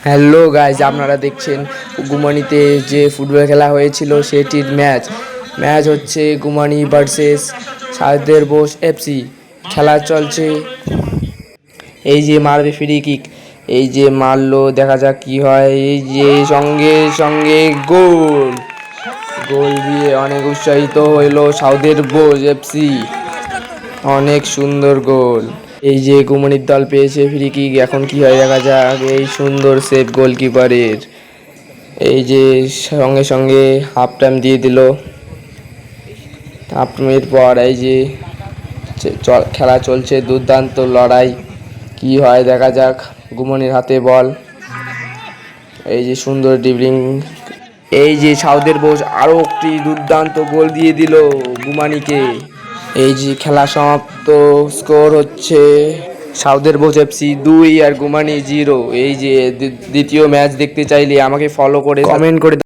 Hello guys, আপনারা দেখছেন গুমানিতে যে ফুটবল খেলা হয়েছিল সেটির ম্যাচ হচ্ছে গুমানি ভার্সেস সাদের বোস এফসি। খেলা চলছে। এই যে মারবে ফ্রি কিক, এই যে মারলো, দেখা যাক কি হয়। এই যে সঙ্গে সঙ্গে গোল গোল দিয়ে অনেক উৎসাহিত হইল সাউদের বোস এফসি। অনেক সুন্দর গোল। এই যে গুমানির দল পেয়েছে ফ্রি কিক, এখন কি হয় দেখা যাক। এই সুন্দর সেভ গোলকিপারের। এই যে সঙ্গে সঙ্গে হাফ টাইম দিয়ে দিল। হাফ টাইমের পর এই যে খেলা চলছে, দুর্দান্ত লড়াই। কি হয় দেখা যাক। গুমানির হাতে বল। এই যে সুন্দর ড্রিবলিং। এই যে সাউদের বোস আরো একটি দুর্দান্ত গোল দিয়ে দিল গুমানিকে। এই যে খেলা সমাপ্ত, স্কোর হচ্ছে সাউদের বোস এফসি 2 আর গুমানি 0। এই যে দ্বিতীয় ম্যাচ দেখতে চাইলে আমাকে ফলো করে কমেন্ট করে